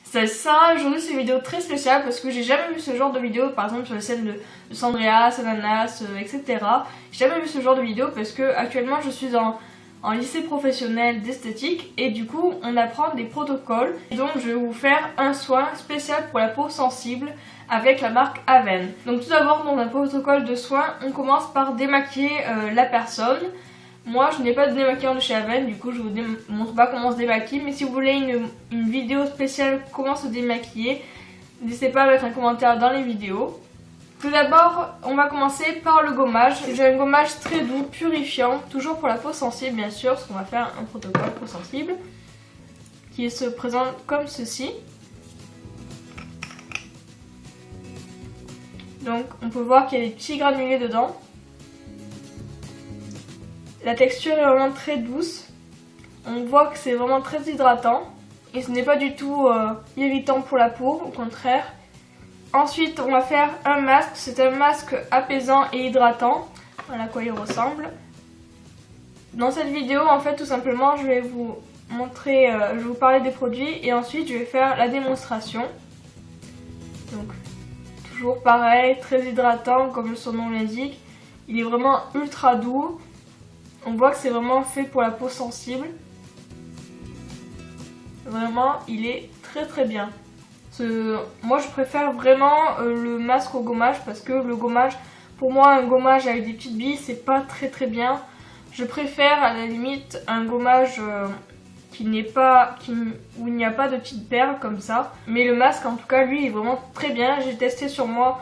Ça, aujourd'hui c'est une vidéo très spéciale parce que j'ai jamais vu ce genre de vidéo, par exemple sur les scènes de Sandreas, Ananas, etc. J'ai jamais vu ce genre de vidéo parce que actuellement je suis en lycée professionnel d'esthétique et du coup on apprend des protocoles. Et donc je vais vous faire un soin spécial pour la peau sensible avec la marque Aven. Donc tout d'abord dans un protocole de soin, on commence par démaquiller la personne. Moi je n'ai pas de démaquillant de chez Aven, du coup je vous montre pas comment on se démaquille, mais si vous voulez une vidéo spéciale comment se démaquiller, n'hésitez pas à mettre un commentaire dans les vidéos. Tout d'abord, on va commencer par le gommage. J'ai un gommage très doux, purifiant, toujours pour la peau sensible bien sûr, parce qu'on va faire un protocole peau sensible qui se présente comme ceci. Donc on peut voir qu'il y a des petits granulés dedans. La texture est vraiment très douce. On voit que c'est vraiment très hydratant. Et ce n'est pas du tout irritant pour la peau, au contraire. Ensuite, on va faire un masque. C'est un masque apaisant et hydratant. Voilà à quoi il ressemble. Dans cette vidéo, en fait, tout simplement, je vais vous montrer, je vais vous parler des produits. Et ensuite, je vais faire la démonstration. Donc, toujours pareil, très hydratant, comme son nom l'indique. Il est vraiment ultra doux. On voit que c'est vraiment fait pour la peau sensible. Vraiment, il est très bien. Moi, je préfère vraiment le masque au gommage parce que le gommage, pour moi, un gommage avec des petites billes, c'est pas très bien. Je préfère à la limite un gommage où il n'y a pas de petites perles comme ça. Mais le masque, en tout cas, lui, est vraiment très bien. J'ai testé sur moi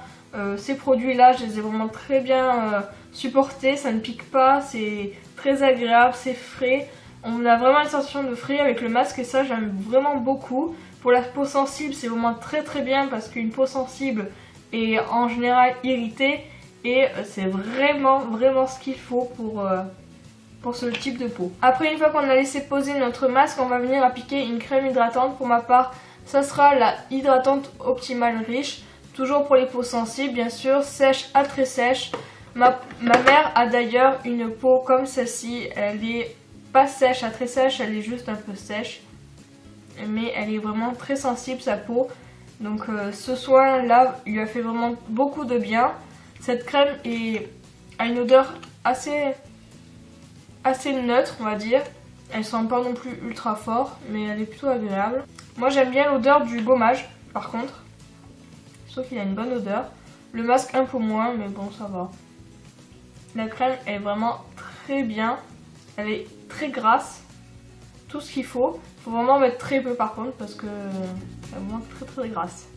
ces produits-là, je les ai vraiment très bien supportés. Ça ne pique pas, c'est très agréable, c'est frais. On a vraiment une sensation de frais avec le masque et ça j'aime vraiment beaucoup. Pour la peau sensible c'est vraiment très bien parce qu'une peau sensible est en général irritée et c'est vraiment ce qu'il faut pour ce type de peau. Après une fois qu'on a laissé poser notre masque, on va venir appliquer une crème hydratante. Pour ma part ça sera la hydratante optimale riche. Toujours pour les peaux sensibles bien sûr, sèche à très sèche. Ma mère a d'ailleurs une peau comme celle-ci, elle est pas sèche à très sèche, elle est juste un peu sèche. Mais elle est vraiment très sensible sa peau. Donc ce soin là lui a fait vraiment beaucoup de bien. Cette crème a une odeur assez neutre on va dire. Elle sent pas non plus ultra fort mais elle est plutôt agréable. Moi j'aime bien l'odeur du gommage par contre. Sauf qu'il a une bonne odeur. Le masque un peu moins mais bon ça va. La crème est vraiment très bien, elle est très grasse, tout ce qu'il faut. Il faut vraiment mettre très peu par contre parce que elle est vraiment très grasse.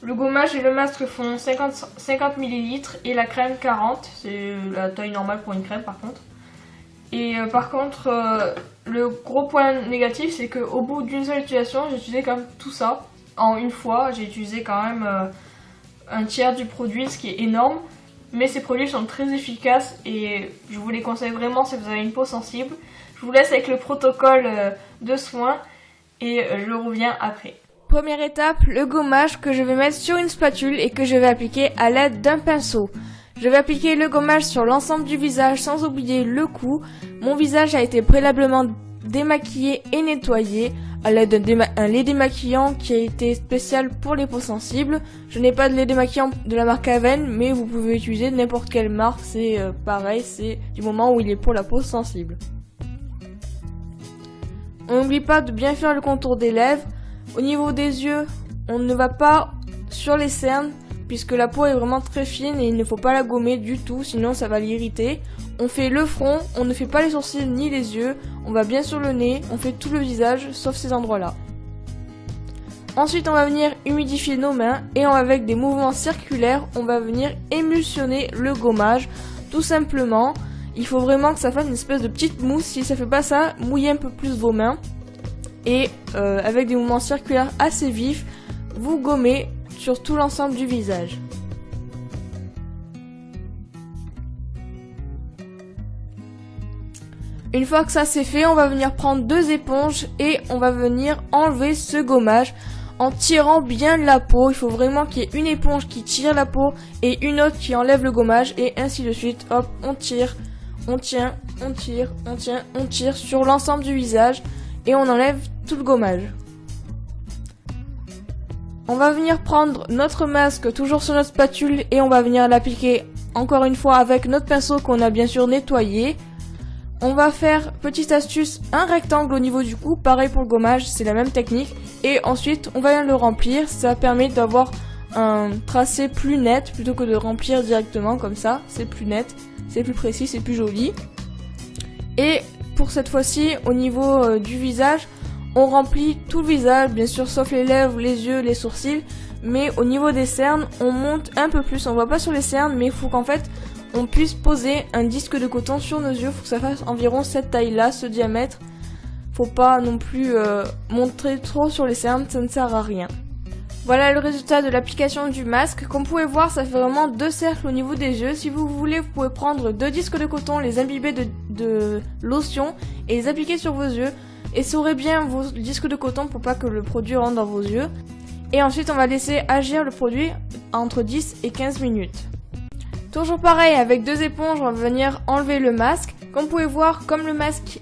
Le gommage et le masque font 50 ml et la crème 40, c'est la taille normale pour une crème par contre. Et par contre, le gros point négatif c'est qu'au bout d'une seule utilisation, j'ai utilisé quand même tout ça. En une fois, j'ai utilisé quand même un tiers du produit, ce qui est énorme. Mais ces produits sont très efficaces et je vous les conseille vraiment si vous avez une peau sensible. Je vous laisse avec le protocole de soins et je reviens après. Première étape, le gommage que je vais mettre sur une spatule et que je vais appliquer à l'aide d'un pinceau. Je vais appliquer le gommage sur l'ensemble du visage sans oublier le cou. Mon visage a été préalablement démaquillé et nettoyé à l'aide d'un lait démaquillant qui a été spécial pour les peaux sensibles. Je n'ai pas de lait démaquillant de la marque Aven, mais vous pouvez utiliser n'importe quelle marque, c'est pareil, c'est du moment où il est pour la peau sensible. On n'oublie pas de bien faire le contour des lèvres. Au niveau des yeux, on ne va pas sur les cernes puisque la peau est vraiment très fine et il ne faut pas la gommer du tout, sinon ça va l'irriter. On fait le front, on ne fait pas les sourcils ni les yeux, on va bien sur le nez, on fait tout le visage sauf ces endroits-là. Ensuite on va venir humidifier nos mains et avec des mouvements circulaires, on va venir émulsionner le gommage. Tout simplement, il faut vraiment que ça fasse une espèce de petite mousse. Si ça fait pas ça, mouillez un peu plus vos mains. Et avec des mouvements circulaires assez vifs, vous gommez sur tout l'ensemble du visage. Une fois que ça c'est fait, on va venir prendre 2 éponges et on va venir enlever ce gommage en tirant bien la peau. Il faut vraiment qu'il y ait une éponge qui tire la peau et une autre qui enlève le gommage et ainsi de suite. Hop, on tire, on tient, on tire, on tient, on tire sur l'ensemble du visage et on enlève tout le gommage. On va venir prendre notre masque toujours sur notre spatule et on va venir l'appliquer encore une fois avec notre pinceau qu'on a bien sûr nettoyé. On va faire, petite astuce, un rectangle au niveau du cou, pareil pour le gommage, c'est la même technique. Et ensuite, on va le remplir, ça permet d'avoir un tracé plus net plutôt que de remplir directement comme ça. C'est plus net, c'est plus précis, c'est plus joli. Et pour cette fois-ci, au niveau du visage, on remplit tout le visage, bien sûr sauf les lèvres, les yeux, les sourcils. Mais au niveau des cernes, on monte un peu plus, on voit pas sur les cernes, mais il faut qu'en fait on puisse poser un disque de coton sur nos yeux. Faut que ça fasse environ cette taille là, ce diamètre. Faut pas non plus montrer trop sur les cernes, ça ne sert à rien. Voilà le résultat de l'application du masque. Comme vous pouvez voir, ça fait vraiment 2 cercles au niveau des yeux. Si vous voulez, vous pouvez prendre 2 disques de coton, les imbiber de lotion et les appliquer sur vos yeux. Essorez bien vos disques de coton pour pas que le produit rentre dans vos yeux. Et ensuite, on va laisser agir le produit entre 10 et 15 minutes. Toujours pareil, avec 2 éponges, on va venir enlever le masque. Comme vous pouvez voir, comme le masque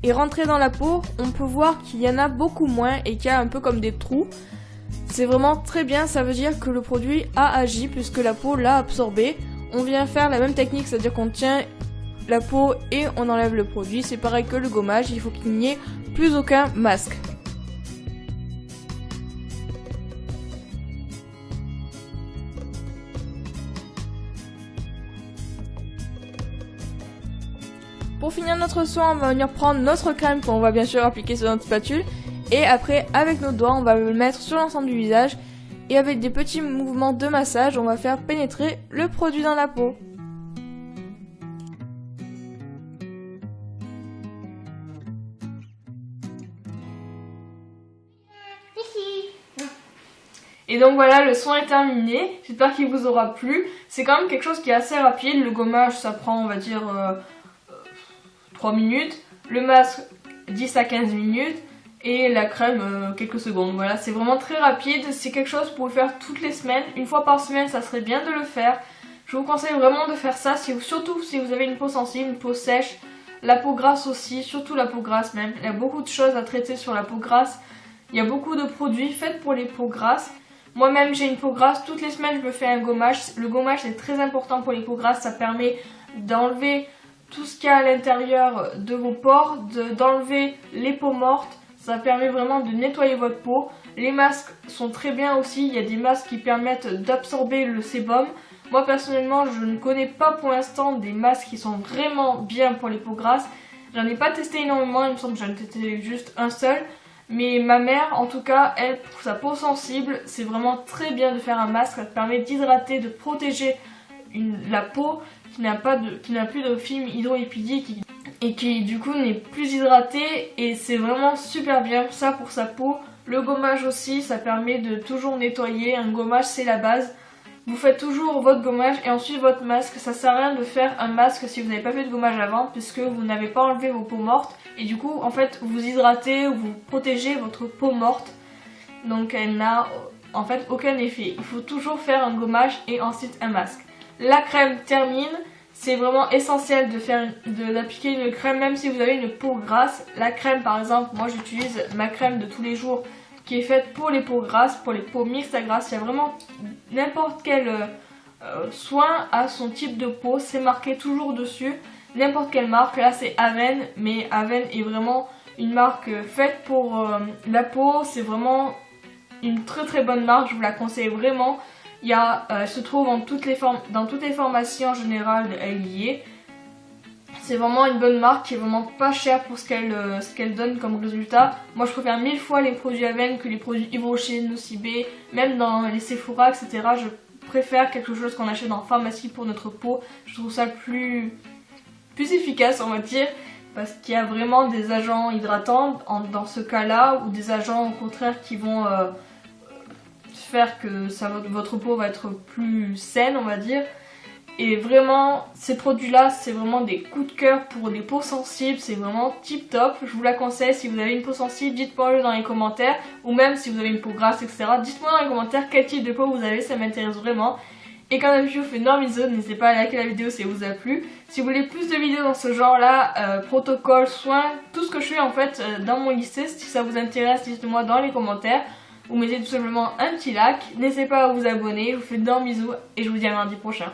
est rentré dans la peau, on peut voir qu'il y en a beaucoup moins et qu'il y a un peu comme des trous. C'est vraiment très bien, ça veut dire que le produit a agi puisque la peau l'a absorbé. On vient faire la même technique, c'est-à-dire qu'on tient la peau et on enlève le produit. C'est pareil que le gommage, il faut qu'il n'y ait plus aucun masque. Pour finir notre soin, on va venir prendre notre crème qu'on va bien sûr appliquer sur notre spatule. Et après, avec nos doigts, on va le mettre sur l'ensemble du visage. Et avec des petits mouvements de massage, on va faire pénétrer le produit dans la peau. Et donc voilà, le soin est terminé. J'espère qu'il vous aura plu. C'est quand même quelque chose qui est assez rapide. Le gommage, ça prend, on va dire, 3 minutes. Le masque, 10 à 15 minutes. Et la crème, quelques secondes. Voilà, c'est vraiment très rapide. C'est quelque chose pour le faire toutes les semaines. Une fois par semaine, ça serait bien de le faire. Je vous conseille vraiment de faire ça, surtout si vous avez une peau sensible, une peau sèche. La peau grasse aussi, surtout la peau grasse même. Il y a beaucoup de choses à traiter sur la peau grasse. Il y a beaucoup de produits faits pour les peaux grasses. Moi-même, j'ai une peau grasse. Toutes les semaines, je me fais un gommage. Le gommage, c'est très important pour les peaux grasses. Ça permet d'enlever tout ce qu'il y a à l'intérieur de vos pores, d'enlever les peaux mortes. Ça permet vraiment de nettoyer votre peau. Les masques sont très bien aussi. Il y a des masques qui permettent d'absorber le sébum. Moi, personnellement, je ne connais pas pour l'instant des masques qui sont vraiment bien pour les peaux grasses. J'en ai pas testé énormément. Il me semble que j'en ai testé juste un seul. Mais ma mère, en tout cas, elle, pour sa peau sensible, c'est vraiment très bien de faire un masque. Ça permet d'hydrater, de protéger la peau qui n'a plus de film hydroépidique et qui du coup n'est plus hydratée. Et c'est vraiment super bien ça pour sa peau. Le gommage aussi, ça permet de toujours nettoyer. Un gommage, c'est la base. Vous faites toujours votre gommage et ensuite votre masque. Ça sert à rien de faire un masque si vous n'avez pas fait de gommage avant, puisque vous n'avez pas enlevé vos peaux mortes. Et du coup, en fait, vous hydratez ou vous protégez votre peau morte. Donc elle n'a en fait aucun effet. Il faut toujours faire un gommage et ensuite un masque. La crème termine. C'est vraiment essentiel d'appliquer une crème, même si vous avez une peau grasse. La crème, par exemple, moi j'utilise ma crème de tous les jours qui est faite pour les peaux grasses, pour les peaux mixtes à grasses. Il y a vraiment n'importe quel soin à son type de peau, c'est marqué toujours dessus. N'importe quelle marque, là c'est Aven, mais Aven est vraiment une marque faite pour la peau. C'est vraiment une très très bonne marque, je vous la conseille vraiment. Elle se trouve dans toutes les pharmacies en général, elle y est. C'est vraiment une bonne marque qui est vraiment pas chère pour ce qu'elle donne comme résultat. Moi je préfère 1000 fois les produits Aven que les produits Yves Rocher, Nocibé, même dans les Sephora, etc. Je préfère quelque chose qu'on achète en pharmacie pour notre peau. Je trouve ça plus efficace, on va dire, parce qu'il y a vraiment des agents hydratants dans ce cas-là, ou des agents au contraire qui vont faire que votre peau va être plus saine, on va dire. Et vraiment, ces produits-là, c'est vraiment des coups de cœur pour les peaux sensibles. C'est vraiment tip top. Je vous la conseille. Si vous avez une peau sensible, dites-moi-le dans les commentaires. Ou même si vous avez une peau grasse, etc. Dites-moi dans les commentaires quel type de peau vous avez. Ça m'intéresse vraiment. Et comme d'habitude, je vous fais énorme bisous. N'hésitez pas à liker la vidéo si elle vous a plu. Si vous voulez plus de vidéos dans ce genre-là, protocole, soins, tout ce que je fais en fait dans mon lycée. Si ça vous intéresse, dites-moi dans les commentaires. Vous mettez tout simplement un petit like. N'hésitez pas à vous abonner. Je vous fais d'énormes bisous et je vous dis à mardi prochain.